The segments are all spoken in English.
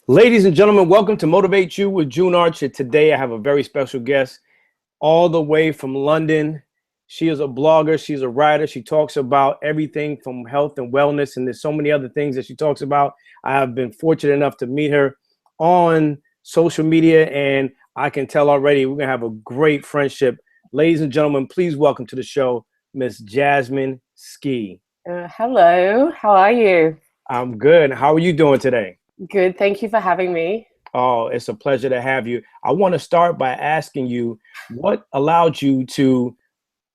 Ladies and gentlemen, welcome to Motivate You with June Archer. Today, I have a very special guest all the way from London. She is a blogger. She's a writer. She talks about everything from health and wellness, and there's so many other things that she talks about. I have been fortunate enough to meet her on social media, and I can tell already we're going to have a great friendship. Ladies and gentlemen, please welcome to the show, Miss Jasmine Skee. Hello, how are you? I'm good. How are you doing today? Good, thank you for having me. Oh, it's a pleasure to have you. I want to start by asking you what allowed you to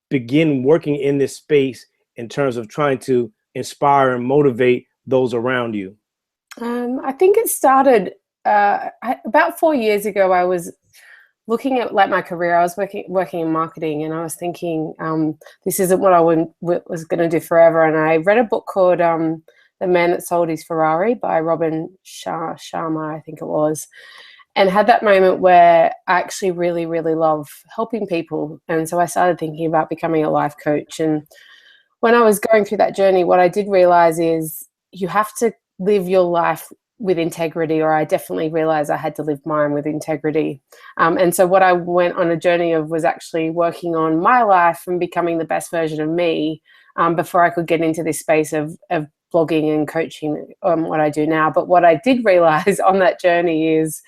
begin working in this space in terms of trying to inspire and motivate those around you? I think it started about 4 years ago. I was looking at my career. I was working in marketing, and I was thinking this isn't what I was going to do forever. And I read a book called The Man That Sold His Ferrari by Robin Sharma, I think it was, and had that moment where I actually really, really love helping people. And so I started thinking about becoming a life coach. And when I was going through that journey, what I did realize is you have to live your life with integrity, or I definitely realized I had to live mine with integrity. And so what I went on a journey of was actually working on my life and becoming the best version of me before I could get into this space of blogging and coaching what I do now. But what I did realize on that journey is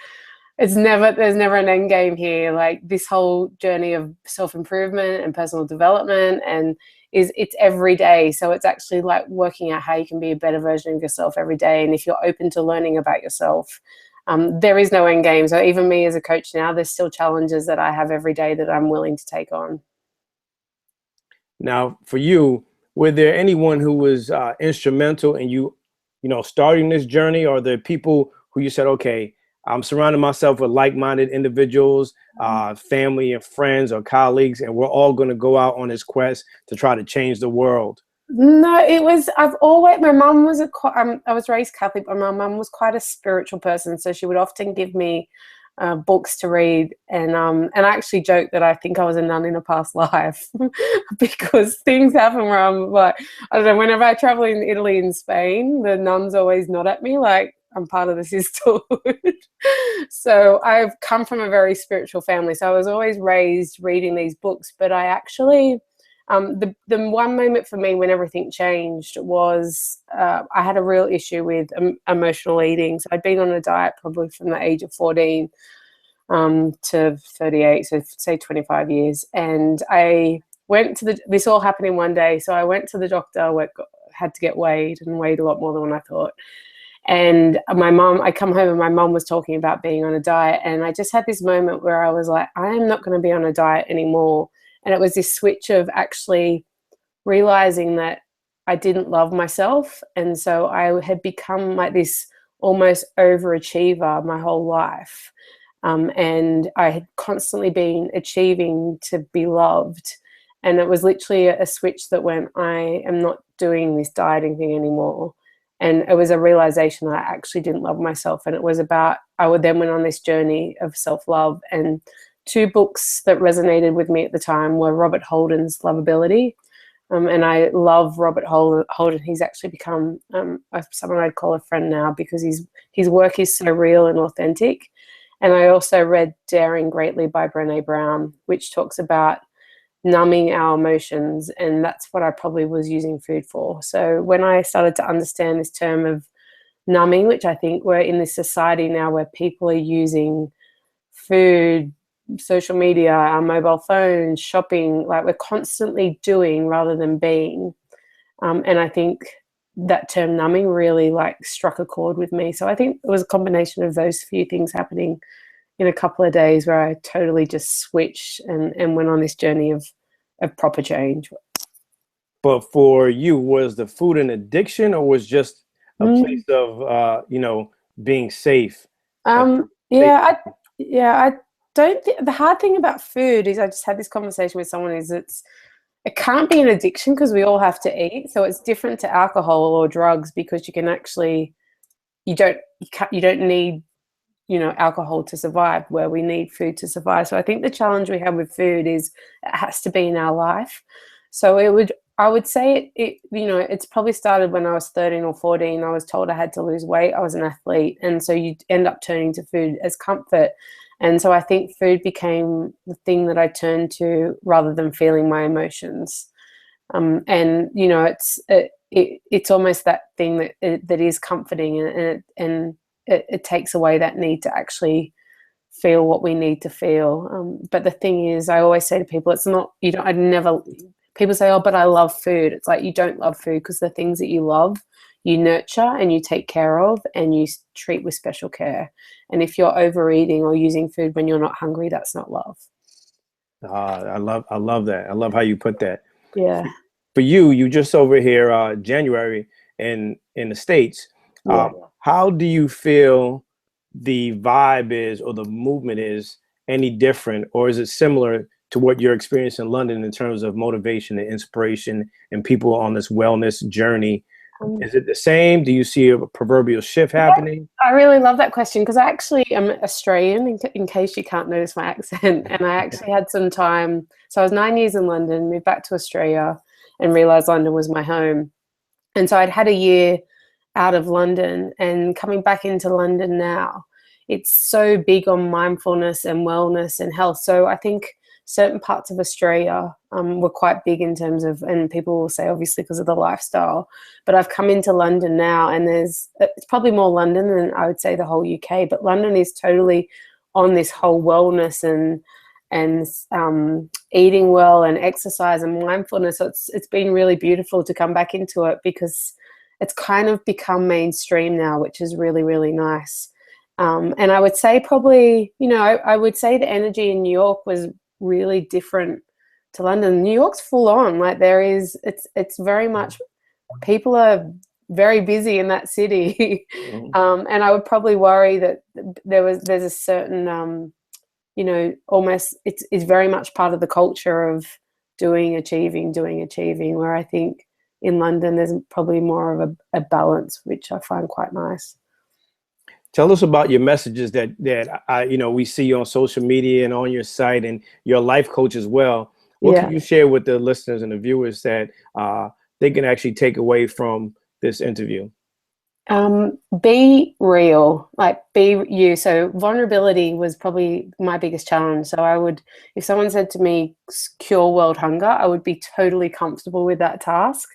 there's never an end game here. Like, this whole journey of self-improvement and personal development and it's every day. So it's actually like working out how you can be a better version of yourself every day. And if you're open to learning about yourself, there is no end game. So even me as a coach now, there's still challenges that I have every day that I'm willing to take on. Now, for you, were there anyone who was instrumental in starting this journey? Or are there people who you said, okay, I'm surrounding myself with like-minded individuals, family and friends or colleagues, and we're all going to go out on this quest to try to change the world? No, my mum was I was raised Catholic, but my mum was quite a spiritual person. So she would often give me books to read. And I actually joke that I think I was a nun in a past life because things happen where I'm like, I don't know, whenever I travel in Italy and Spain, the nuns always nod at me like I'm part of the sisterhood. So I've come from a very spiritual family. So I was always raised reading these books, but I actually, the one moment for me when everything changed was I had a real issue with emotional eating. So I'd been on a diet probably from the age of 14 to 38, so say 25 years. And I went to this all happened in one day. So I went to the doctor, had to get weighed, and weighed a lot more than I thought. And I come home and my mom was talking about being on a diet. And I just had this moment where I was like, I am not going to be on a diet anymore. And it was this switch of actually realizing that I didn't love myself. And so I had become like this almost overachiever my whole life. And I had constantly been achieving to be loved. And it was literally a switch that went, I am not doing this dieting thing anymore. And it was a realization that I actually didn't love myself. And it was about, then went on this journey of self-love. And two books that resonated with me at the time were Robert Holden's Lovability. And I love Robert Holden. He's actually become someone I'd call a friend now because his work is so real and authentic. And I also read Daring Greatly by Brené Brown, which talks about numbing our emotions, and that's what I probably was using food for. So when I started to understand this term of numbing, which I think we're in this society now where people are using food, social media, our mobile phones, shopping, like we're constantly doing rather than being. And I think that term numbing really like struck a chord with me. So I think it was a combination of those few things happening in a couple of days where I totally just switched and went on this journey of proper change. But for you, was the food an addiction, or was just a place of being safe? Yeah, I don't the hard thing about food is, I just had this conversation with someone, is it can't be an addiction because we all have to eat. So it's different to alcohol or drugs because you can actually, you don't need alcohol to survive, where we need food to survive. So I think the challenge we have with food is it has to be in our life. So I would say it's probably started when I was 13 or 14. I was told I had to lose weight. I was an athlete. And so you end up turning to food as comfort. And so I think food became the thing that I turned to rather than feeling my emotions. And it's almost that thing that is comforting, and it takes away that need to actually feel what we need to feel. But the thing is, I always say to people, it's not, people say, oh, but I love food. It's like, you don't love food, because the things that you love, you nurture and you take care of and you treat with special care. And if you're overeating or using food when you're not hungry, that's not love. I love that. I love how you put that. Yeah. For you just over here, January in the States. Yeah. How do you feel the vibe is, or the movement is, any different, or is it similar to what you're experiencing in London in terms of motivation and inspiration and people on this wellness journey? Is it the same? Do you see a proverbial shift happening? I really love that question, because I actually am Australian, in case you can't notice my accent. And I actually had some time. So I was 9 years in London, moved back to Australia, and realized London was my home. And so I'd had a year out of London, and coming back into London now, it's so big on mindfulness and wellness and health. So I think certain parts of Australia were quite big in terms of, and people will say obviously because of the lifestyle, but I've come into London now, and it's probably more London than I would say the whole UK, but London is totally on this whole wellness and eating well and exercise and mindfulness. So it's been really beautiful to come back into it, because it's kind of become mainstream now, which is really, really nice. And I would say probably, I would say the energy in New York was really different to London. New York's full on, like it's very much, people are very busy in that city. And I would probably worry that there's a certain, almost it's very much part of the culture of doing, achieving, where I think in London there's probably more of a balance, which I find quite nice. Tell us about your messages that we see on social media and on your site, and your life coach as well. What can you share with the listeners and the viewers that they can actually take away from this interview? Be real, like be you. So vulnerability was probably my biggest challenge. So if someone said to me, cure world hunger, I would be totally comfortable with that task.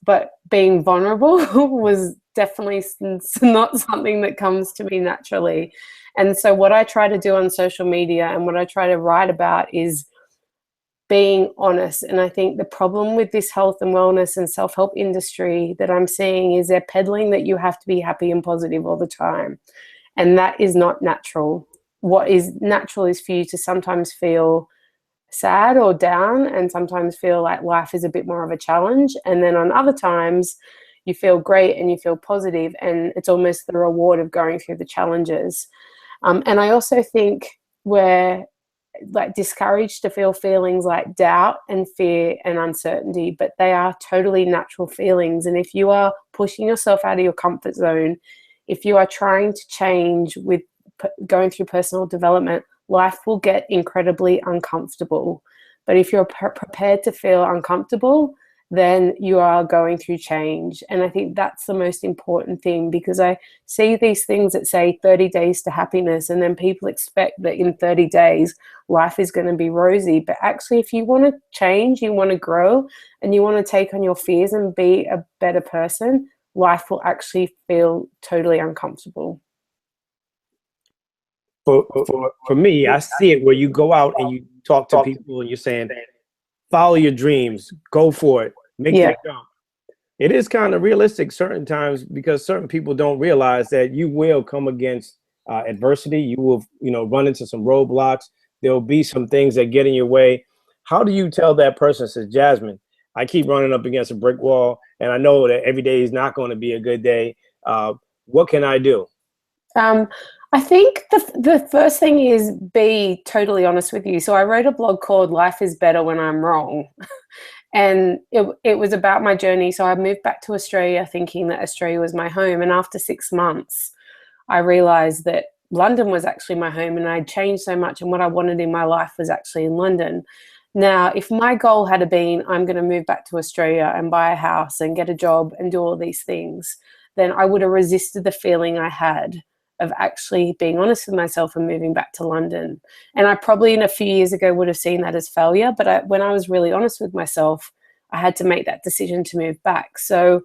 But being vulnerable was definitely not something that comes to me naturally. And so what I try to do on social media and what I try to write about is being honest. And I think the problem with this health and wellness and self-help industry that I'm seeing is they're peddling that you have to be happy and positive all the time. And that is not natural. What is natural is for you to sometimes feel sad or down, and sometimes feel like life is a bit more of a challenge. And then on other times, you feel great and you feel positive, and it's almost the reward of going through the challenges. And I also think we're like discouraged to feel feelings like doubt and fear and uncertainty, but they are totally natural feelings. And if you are pushing yourself out of your comfort zone, if you are trying to change with going through personal development, life will get incredibly uncomfortable. But if you're prepared to feel uncomfortable, then you are going through change. And I think that's the most important thing, because I see these things that say 30 days to happiness, and then people expect that in 30 days life is going to be rosy. But actually, if you want to change, you want to grow, and you want to take on your fears and be a better person, life will actually feel totally uncomfortable. For me, I see it where you go out and you talk to people and you're saying, follow your dreams, go for it, make that jump. It is kind of realistic certain times, because certain people don't realize that you will come against adversity. You will, run into some roadblocks. There'll be some things that get in your way. How do you tell that person, says Jasmine, I keep running up against a brick wall, and I know that every day is not going to be a good day. What can I do? I think the first thing is be totally honest with you. So I wrote a blog called Life is Better When I'm Wrong. And it was about my journey. So I moved back to Australia thinking that Australia was my home. And after 6 months, I realized that London was actually my home, and I'd changed so much, and what I wanted in my life was actually in London. Now, if my goal had been, I'm going to move back to Australia and buy a house and get a job and do all these things, then I would have resisted the feeling I had of actually being honest with myself and moving back to London. And I probably in a few years ago would have seen that as failure. But when I was really honest with myself, I had to make that decision to move back. So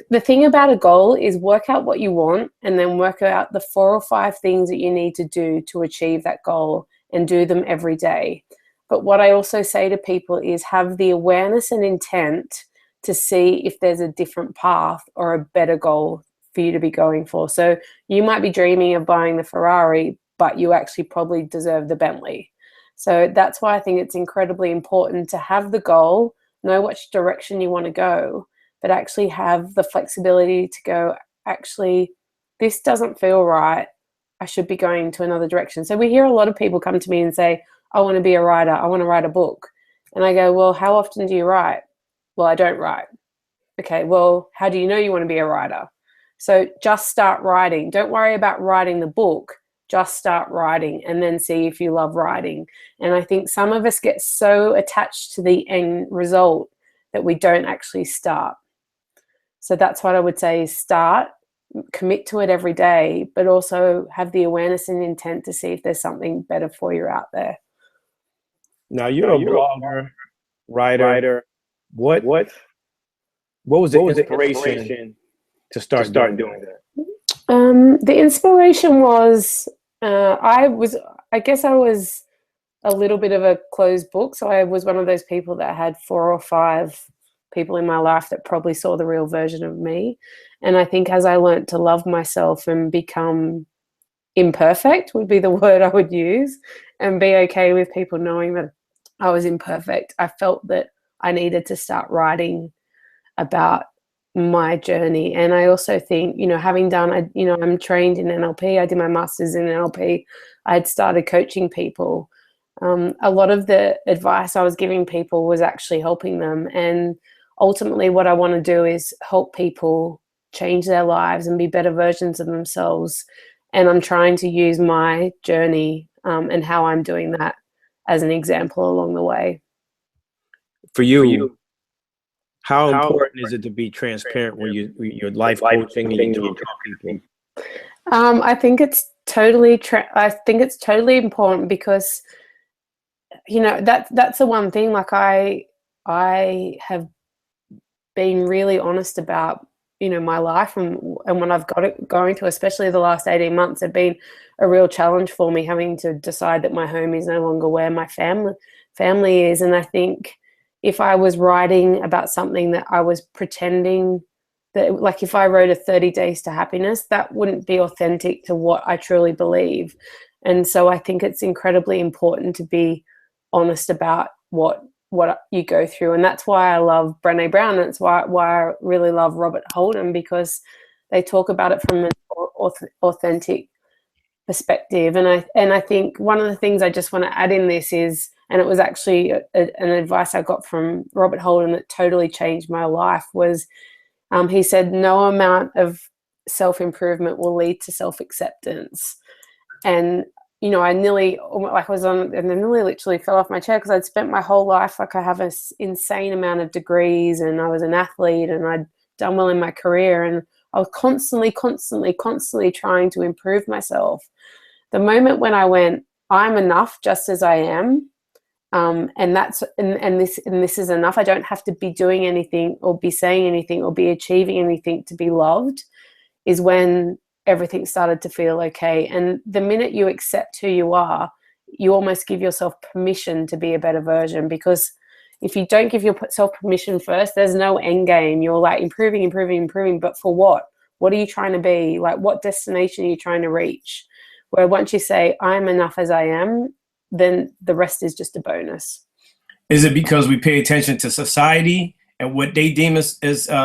the thing about a goal is work out what you want and then work out the 4 or 5 things that you need to do to achieve that goal and do them every day. But what I also say to people is have the awareness and intent to see if there's a different path or a better goal for you to be going for. So you might be dreaming of buying the Ferrari, but you actually probably deserve the Bentley. So that's why I think it's incredibly important to have the goal, know which direction you want to go, but actually have the flexibility to go, actually, this doesn't feel right. I should be going to another direction. So we hear a lot of people come to me and say, I want to be a writer. I want to write a book. And I go, well, how often do you write? Well, I don't write. Okay, well, how do you know you want to be a writer? So just start writing. Don't worry about writing the book. Just start writing and then see if you love writing. And I think some of us get so attached to the end result that we don't actually start. So that's what I would say is start, commit to it every day, but also have the awareness and intent to see if there's something better for you out there. Now you're a blogger, writer. What was the inspiration to start doing that? The inspiration was I guess I was a little bit of a closed book. So I was one of those people that had 4 or 5 people in my life that probably saw the real version of me. And I think as I learned to love myself and become imperfect would be the word I would use, and be okay with people knowing that I was imperfect, I felt that I needed to start writing about my journey. And I also think, having done, I'm trained in NLP. I did my master's in NLP. I had started coaching people. A lot of the advice I was giving people was actually helping them. And ultimately what I want to do is help people change their lives and be better versions of themselves. And I'm trying to use my journey and how I'm doing that as an example along the way. For you, how important is it to be transparent when you're life coaching and you talk to people? I think it's totally important because that's the one thing. Like I have been really honest about my life and when I've got it going through, especially the last 18 months, have been a real challenge for me, having to decide that my home is no longer where my family is. And I think if I was writing about something that I was pretending that, like if I wrote a 30 Days to Happiness, that wouldn't be authentic to what I truly believe. And so I think it's incredibly important to be honest about what you go through. And that's why I love Brené Brown. That's why I really love Robert Holden, because they talk about it from an authentic perspective. And I think one of the things I just want to add in this is, and it was actually an advice I got from Robert Holden that totally changed my life, was he said, no amount of self-improvement will lead to self-acceptance. And I nearly literally fell off my chair, because I'd spent my whole life, like I have an insane amount of degrees and I was an athlete and I'd done well in my career, and I was constantly trying to improve myself. The moment when I went, I'm enough just as I am, and this is enough. I don't have to be doing anything or be saying anything or be achieving anything to be loved, is when everything started to feel okay. And the minute you accept who you are, you almost give yourself permission to be a better version, because if you don't give yourself permission first, there's no end game. You're like improving, but for what? What are you trying to be? Like, what destination are you trying to reach? Where once you say, I'm enough as I am, then the rest is just a bonus. Is it because we pay attention to society and what they deem as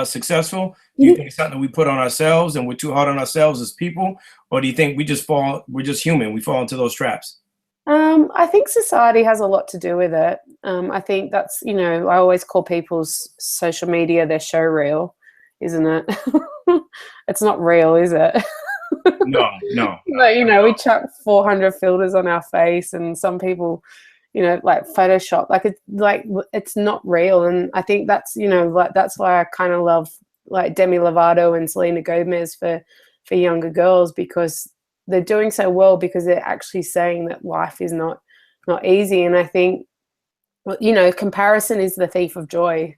successful? Do you think it's something we put on ourselves and we're too hard on ourselves as people? Or do you think we're just human, we fall into those traps? I think society has a lot to do with it. I think that's, I always call people's social media their show reel, isn't it? It's not real, is it? No. But, we chuck 400 filters on our face, and some people, like Photoshop. It's not real. And I think that's, that's why I kind of love like Demi Lovato and Selena Gomez for younger girls, because they're doing so well because they're actually saying that life is not easy. And I think, comparison is the thief of joy.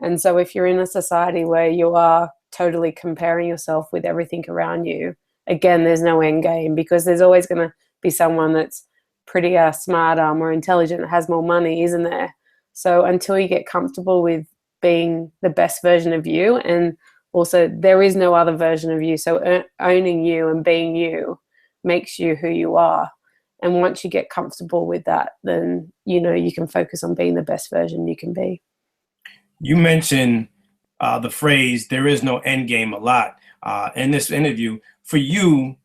And so if you're in a society where you are totally comparing yourself with everything around you, again, there's no end game, because there's always going to be someone that's prettier, smarter, more intelligent, has more money, isn't there? So until you get comfortable with being the best version of you, and also there is no other version of you, so owning you and being you makes you who you are. And once you get comfortable with that, then you can focus on being the best version you can be. You mentioned the phrase "there is no end game" a lot in this interview. For you,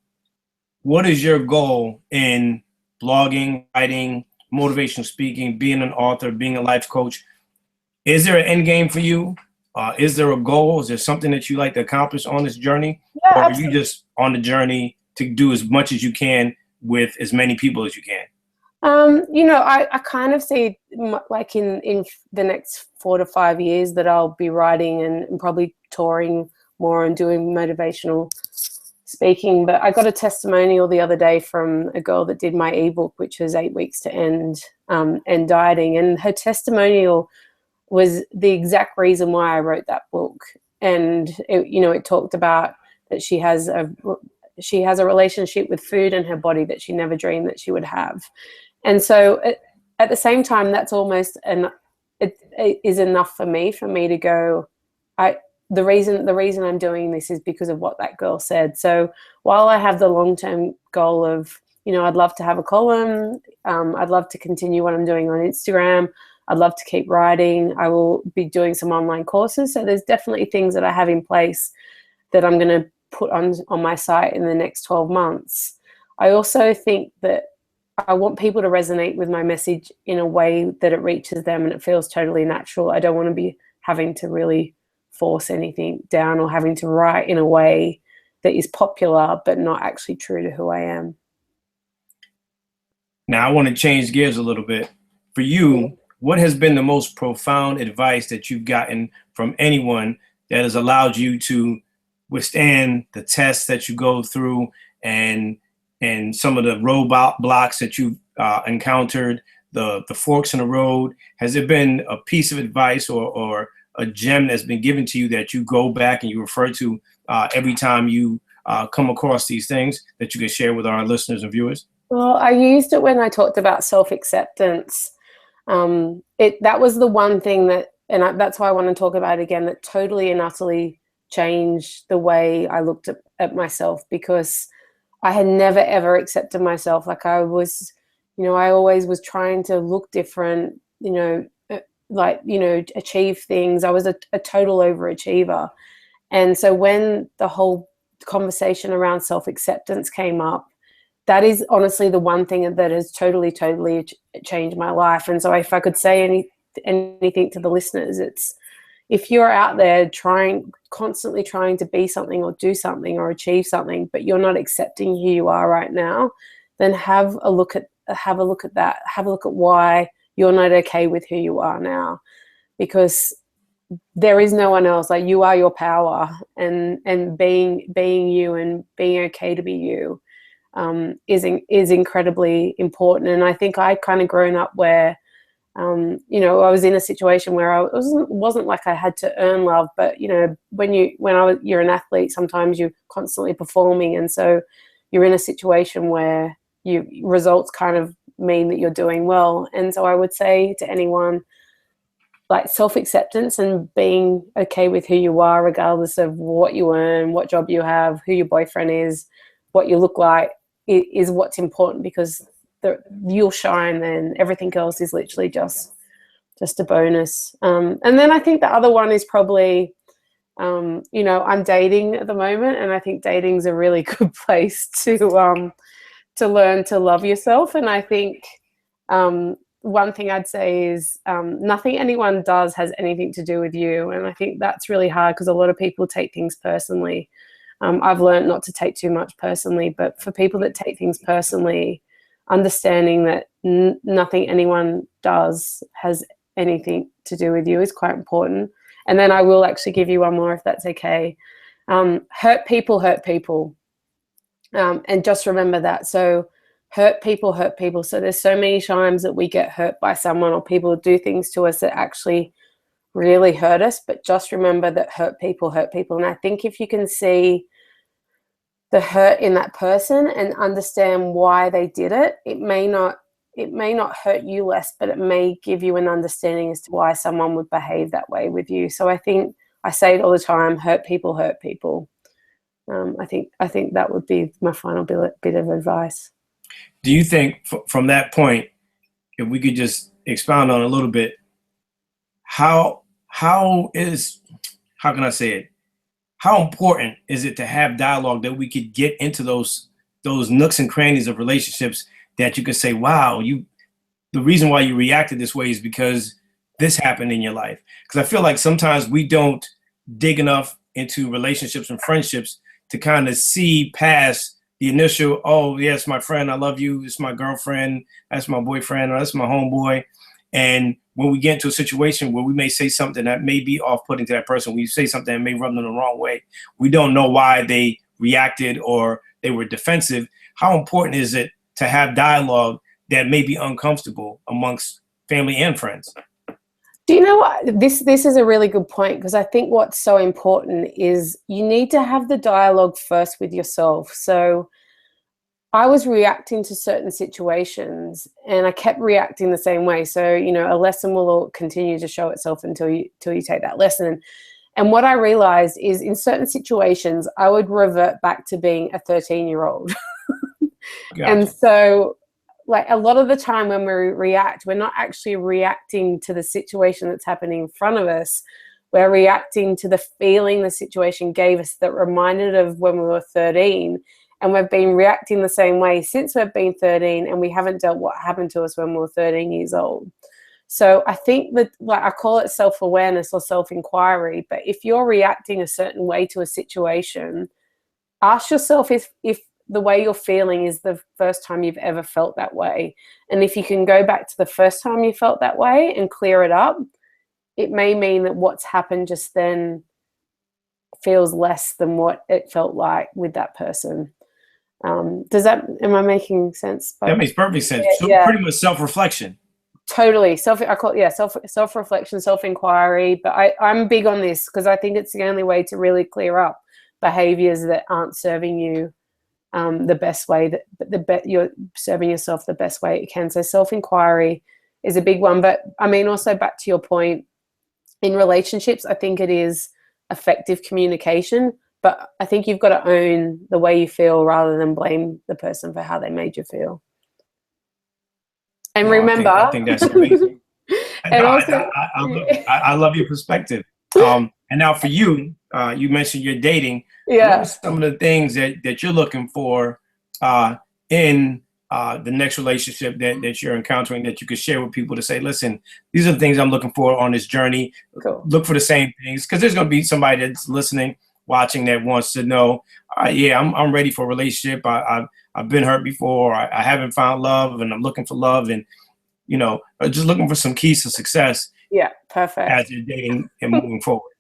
what is your goal in blogging, writing, motivational speaking, being an author, being a life coach? Is there an end game for you? Is there a goal? Is there something that you like to accomplish on this journey? Yeah, or are absolutely. you just on the journey to do as much as you can with as many people as you can? I kind of see like in the next 4 to 5 years that I'll be writing and probably touring more and doing motivational speaking. But I got a testimonial the other day from a girl that did my ebook, which was 8 weeks to end dieting, and her testimonial was the exact reason why I wrote that book. And it talked about that she has a relationship with food and her body that she never dreamed that she would have. And so at the same time, that's almost it is enough for me to go, the reason I'm doing this is because of what that girl said. So while I have the long-term goal of, I'd love to have a column, I'd love to continue what I'm doing on Instagram, I'd love to keep writing, I will be doing some online courses. So there's definitely things that I have in place that I'm going to put on my site in the next 12 months. I also think that I want people to resonate with my message in a way that it reaches them and it feels totally natural. I don't want to be having to really force anything down or having to write in a way that is popular but not actually true to who I am. Now, I want to change gears a little bit. For you, what has been the most profound advice that you've gotten from anyone that has allowed you to withstand the tests that you go through and some of the roadblocks that you've encountered, the forks in the road? Has there been a piece of advice or a gem that's been given to you that you go back and you refer to every time you come across these things that you can share with our listeners and viewers? Well, I used it when I talked about self-acceptance. That was the one thing that's why I want to talk about it again, that totally and utterly changed the way I looked at myself, because I had never, ever accepted myself. Like I was, I always was trying to look different, achieve things. I was a total overachiever. And so when the whole conversation around self-acceptance came up, that is honestly the one thing that has totally changed my life. And so if I could say anything to the listeners, it's, if you're out there constantly trying to be something or do something or achieve something, but you're not accepting who you are right now, then have a look at that. Have a look at why you're not okay with who you are now, because there is no one else. Like, you are your power, and being you and being okay to be you is incredibly important. And I think I kind of grown up where I was in a situation where I wasn't like I had to earn love, but you're an athlete, sometimes you're constantly performing, and so you're in a situation where results kind of mean that you're doing well. And so I would say to anyone, like, self-acceptance and being okay with who you are, regardless of what you earn, what job you have, who your boyfriend is, what you look like, is what's important, because you'll shine, then everything else is literally just a bonus. And then I think the other one is probably, I'm dating at the moment, and I think dating's a really good place to learn to love yourself. And I think one thing I'd say is nothing anyone does has anything to do with you. And I think that's really hard, because a lot of people take things personally. I've learned not to take too much personally, but for people that take things personally, understanding that nothing anyone does has anything to do with you is quite important. And then I will actually give you one more if that's okay. Hurt people hurt people. And just remember that. So hurt people hurt people. So there's so many times that we get hurt by someone or people do things to us that actually really hurt us, but just remember that hurt people hurt people. And I think if you can see the hurt in that person and understand why they did it, it may not hurt you less, but it may give you an understanding as to why someone would behave that way with you. So I think I say it all the time, hurt people hurt people. I think that would be my final bit of advice. Do you think from that point, if we could just expound on a little bit, how can I say it? How important is it to have dialogue that we could get into those nooks and crannies of relationships that you could say, wow, the reason why you reacted this way is because this happened in your life? Because I feel like sometimes we don't dig enough into relationships and friendships to kind of see past the initial, oh, yes, my friend, I love you. It's my girlfriend. That's my boyfriend, or that's my homeboy. And when we get into a situation where we may say something that may be off-putting to that person, we say something that may rub them the wrong way, we don't know why they reacted or they were defensive. How important is it to have dialogue that may be uncomfortable amongst family and friends? Do you know what? This is a really good point, because I think what's so important is you need to have the dialogue first with yourself. So I was reacting to certain situations and I kept reacting the same way. So, you know, a lesson will continue to show itself until you take that lesson. And what I realized is in certain situations, I would revert back to being a 13-year-old. Gotcha. And so like a lot of the time when we react, we're not actually reacting to the situation that's happening in front of us. We're reacting to the feeling the situation gave us that reminded of when we were 13. And we've been reacting the same way since we've been 13, and we haven't dealt what happened to us when we were 13 years old. So I think that, like, I call it self-awareness or self-inquiry, but if you're reacting a certain way to a situation, ask yourself if the way you're feeling is the first time you've ever felt that way. And if you can go back to the first time you felt that way and clear it up, it may mean that what's happened just then feels less than what it felt like with that person. Am I making sense? That makes perfect sense. So pretty much self-reflection. Totally. Self-reflection, self-inquiry. But I'm big on this because I think it's the only way to really clear up behaviors that aren't serving you the best way, you're serving yourself the best way you can. So self-inquiry is a big one. But I mean, also back to your point, in relationships, I think it is effective communication, but I think you've got to own the way you feel rather than blame the person for how they made you feel. And remember, I think that's amazing. And also, I love your perspective. And now for you, you mentioned you're dating. Yeah. What are some of the things that you're looking for in the next relationship that you're encountering that you could share with people to say, listen, these are the things I'm looking for on this journey. Cool. Look for the same things, because there's going to be somebody that's listening, watching, that wants to know, yeah, I'm ready for a relationship. I've been hurt before. I haven't found love, and I'm looking for love, and you know, just looking for some keys to success. Yeah, perfect. As you're dating and moving forward.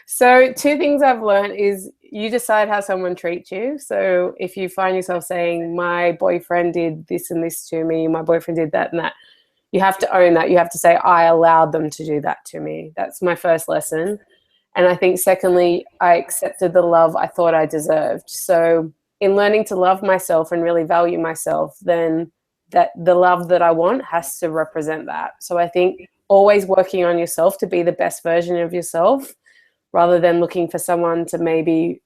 So 2 things I've learned is you decide how someone treats you. So if you find yourself saying, my boyfriend did this and this to me, my boyfriend did that and that, you have to own that. You have to say, I allowed them to do that to me. That's my first lesson. And I think secondly, I accepted the love I thought I deserved. So in learning to love myself and really value myself, then that the love that I want has to represent that. So I think always working on yourself to be the best version of yourself, rather than looking for someone to maybe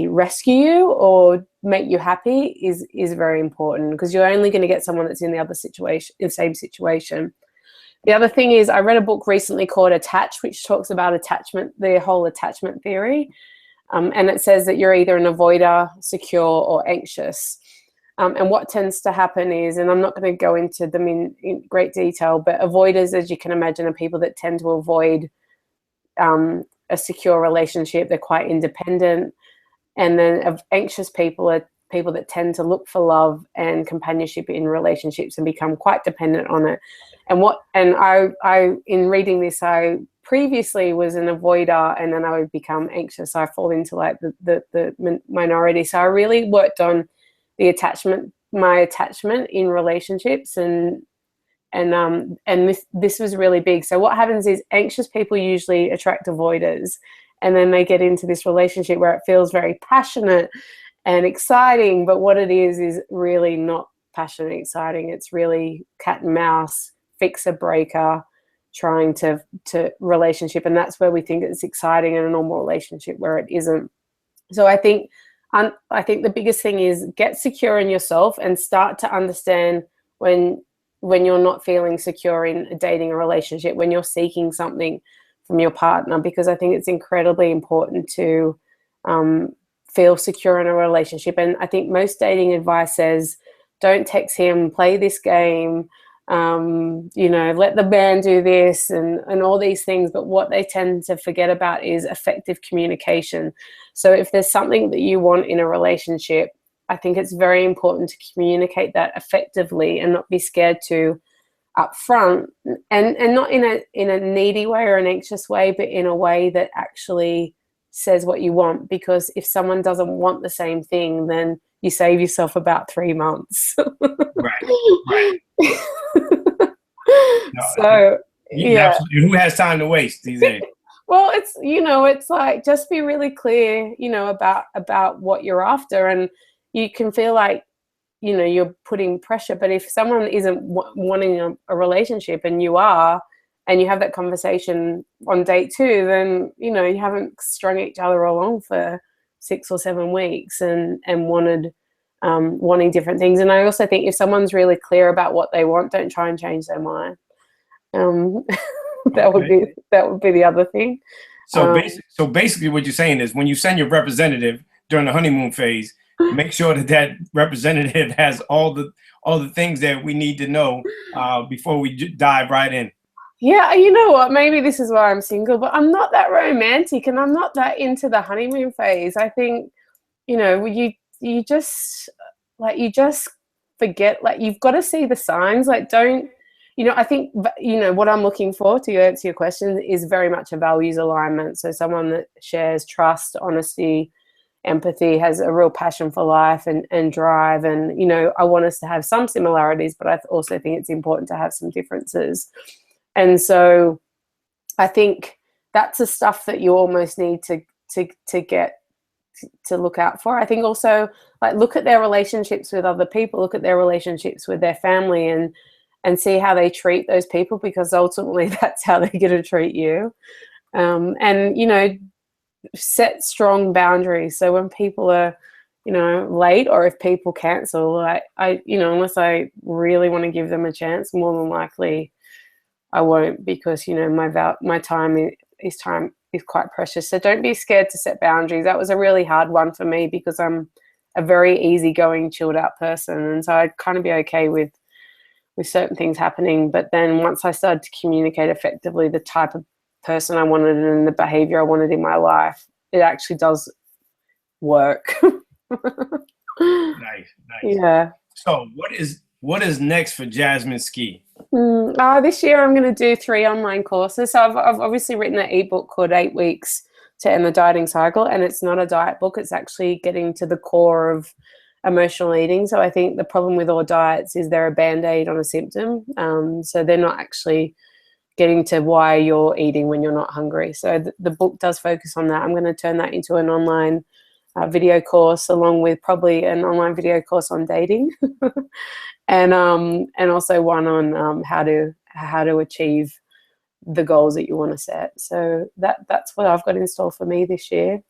rescue you or make you happy is very important, because you're only going to get someone that's in the other situation, in the same situation. The other thing is, I read a book recently called Attach, which talks about attachment, the whole attachment theory. And it says that you're either an avoider, secure, or anxious. And what tends to happen is, and I'm not going to go into them in great detail, but avoiders, as you can imagine, are people that tend to avoid a secure relationship. They're quite independent. And then anxious people are people that tend to look for love and companionship in relationships and become quite dependent on it. And I in reading this, I previously was an avoider, and then I would become anxious. I fall into like the minority. So I really worked on my attachment in relationships, and this was really big. So what happens is anxious people usually attract avoiders, and then they get into this relationship where it feels very passionate and exciting, but what it is really not passionate and exciting. It's really cat and mouse, fixer breaker, trying to relationship, and that's where we think it's exciting in a normal relationship where it isn't. So I think the biggest thing is get secure in yourself and start to understand when you're not feeling secure in dating a relationship, when you're seeking something from your partner, because I think it's incredibly important to feel secure in a relationship. And I think most dating advice says, don't text him, play this game, let the man do this and all these things. But what they tend to forget about is effective communication. So if there's something that you want in a relationship, I think it's very important to communicate that effectively and not be scared to up front, and not in a needy way or an anxious way, but in a way that actually says what you want. Because if someone doesn't want the same thing, then you save yourself about 3 months. Right. No, so yeah, absolutely. Who has time to waste these days? Well, it's like, just be really clear, about what you're after, and you can feel like, you're putting pressure. But if someone isn't wanting a relationship and you are, and you have that conversation on date 2, then, you haven't strung each other along for 6 or 7 weeks and wanting different things. And I also think if someone's really clear about what they want, don't try and change their mind. That would be the other thing. So basically what you're saying is, when you send your representative during the honeymoon phase, make sure that representative has all the things that we need to know before we dive right in. Yeah, you know what? Maybe this is why I'm single, but I'm not that romantic, and I'm not that into the honeymoon phase. I think, you just forget, like, you've got to see the signs. Like, don't, I think, what I'm looking for, to answer your question, is very much a values alignment. So someone that shares trust, honesty, empathy, has a real passion for life and drive. And, I want us to have some similarities, but I also think it's important to have some differences. And so I think that's the stuff that you almost need to get to look out for. I think also, like, look at their relationships with other people, look at their relationships with their family, and see how they treat those people, because ultimately that's how they're going to treat you. And, set strong boundaries. So when people are, late, or if people cancel, unless I really want to give them a chance, more than likely I won't, because, my time is quite precious. So don't be scared to set boundaries. That was a really hard one for me, because I'm a very easygoing, chilled out person. And so I'd kind of be okay with certain things happening. But then once I started to communicate effectively the type of person I wanted and the behavior I wanted in my life, it actually does work. Nice. Yeah. So what is next for Jasmine Skee? This year I'm going to do 3 online courses. So I've obviously written an ebook called 8 Weeks to End the Dieting Cycle, and it's not a diet book. It's actually getting to the core of emotional eating. So I think the problem with all diets is they're a band-aid on a symptom. So they're not actually getting to why you're eating when you're not hungry. So the book does focus on that. I'm going to turn that into an online video course, along with probably an online video course on dating, and also one on how to achieve the goals that you want to set. So that's what I've got in store for me this year.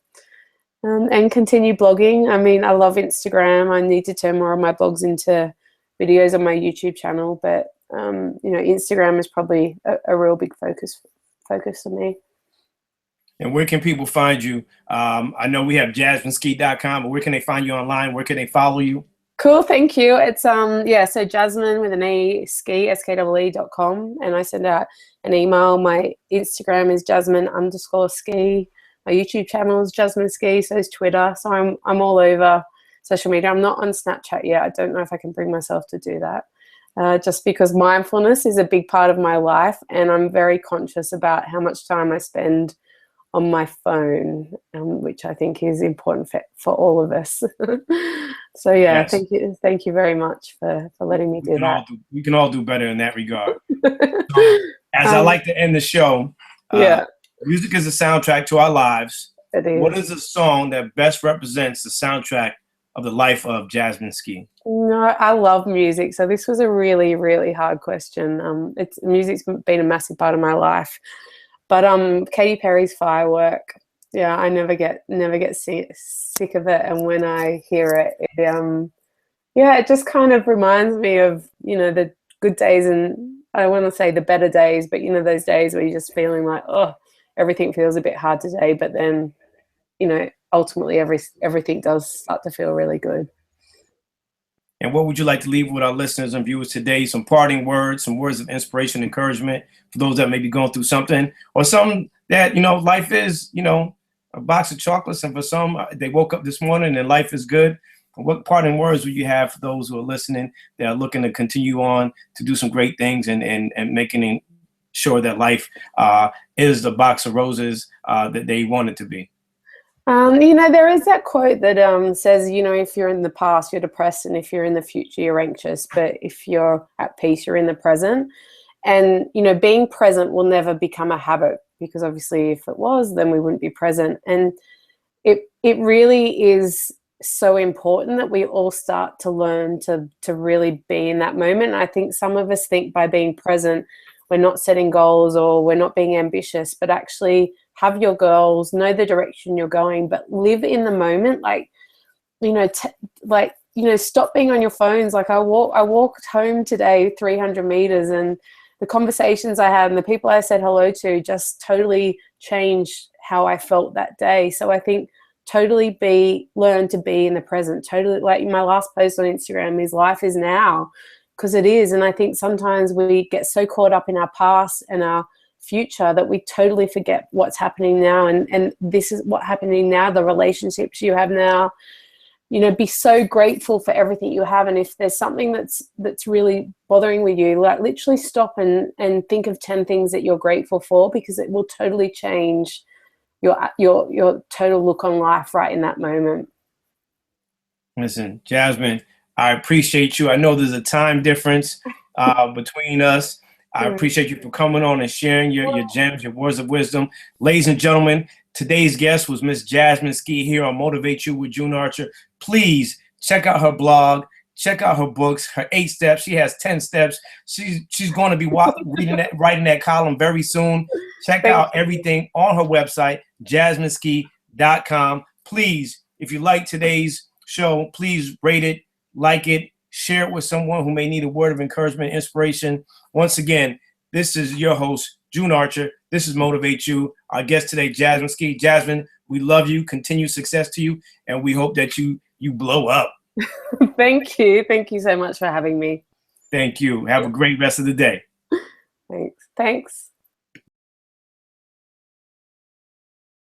And continue blogging. I mean, I love Instagram. I need to turn more of my blogs into videos on my YouTube channel, but Instagram is probably a real big focus for me. And where can people find you? I know we have JasmineSkee.com, but where can they find you online? Where can they follow you? Cool, thank you. It's so Jasmine with an E, Skee, SKEE.com, and I send out an email. My Instagram is Jasmine_Skee. My YouTube channel is Jasmine Skee, so is Twitter. So I'm all over social media. I'm not on Snapchat yet. I don't know if I can bring myself to do that. Just because mindfulness is a big part of my life, and I'm very conscious about how much time I spend on my phone, which I think is important for all of us. So yeah, Yes. thank you very much for letting me do that. We can all do better in that regard. So, as I like to end the show, music is a soundtrack to our lives. It is. What is a song that best represents the soundtrack of the life of Jasmine Skee? No, I love music. So this was a really, really hard question. Music's been a massive part of my life. But Katy Perry's Firework, yeah, I never get sick of it. And when I hear it, it just kind of reminds me of, the good days, and I don't want to say the better days, but those days where you're just feeling like, oh, everything feels a bit hard today, but then, ultimately everything does start to feel really good. And what would you like to leave with our listeners and viewers today? Some parting words, some words of inspiration, encouragement for those that may be going through something, or something that, life is, a box of chocolates. And for some, they woke up this morning and life is good. What parting words would you have for those who are listening that are looking to continue on to do some great things and making sure that life is the box of roses that they want it to be? There is that quote that says, if you're in the past, you're depressed, and if you're in the future, you're anxious. But if you're at peace, you're in the present. And, being present will never become a habit, because obviously if it was, then we wouldn't be present. And it really is so important that we all start to learn to really be in that moment. And I think some of us think by being present, we're not setting goals or we're not being ambitious, but actually have your goals, know the direction you're going, but live in the moment. Stop being on your phones. Like I walked home today 300 meters, and the conversations I had and the people I said hello to just totally changed how I felt that day. So I think totally learn to be in the present. Totally, like my last post on Instagram is life is now, because it is. And I think sometimes we get so caught up in our past and our future that we totally forget what's happening now, and this is what's happening now, the relationships you have now. Be so grateful for everything you have, and if there's something that's really bothering with you, like literally stop and think of 10 things that you're grateful for, because it will totally change your total look on life right in that moment. Listen, Jasmine, I appreciate you. I know there's a time difference between us. I appreciate you for coming on and sharing your gems, your words of wisdom. Ladies and gentlemen, today's guest was Miss Jasmine Skee here on Motivate You with June Archer. Please check out her blog, check out her books, her 8 steps. She has 10 steps. She's going to be writing that column very soon. Check out everything on her website, jasmineskee.com. Please, if you like today's show, please rate it, like it, share it with someone who may need a word of encouragement, inspiration. Once again, this is your host, June Archer. This is Motivate You. Our guest today, Jasmine Skee. Jasmine, we love you. Continued success to you. And we hope that you blow up. Thank you. Thank you so much for having me. Thank you. Have a great rest of the day. Thanks.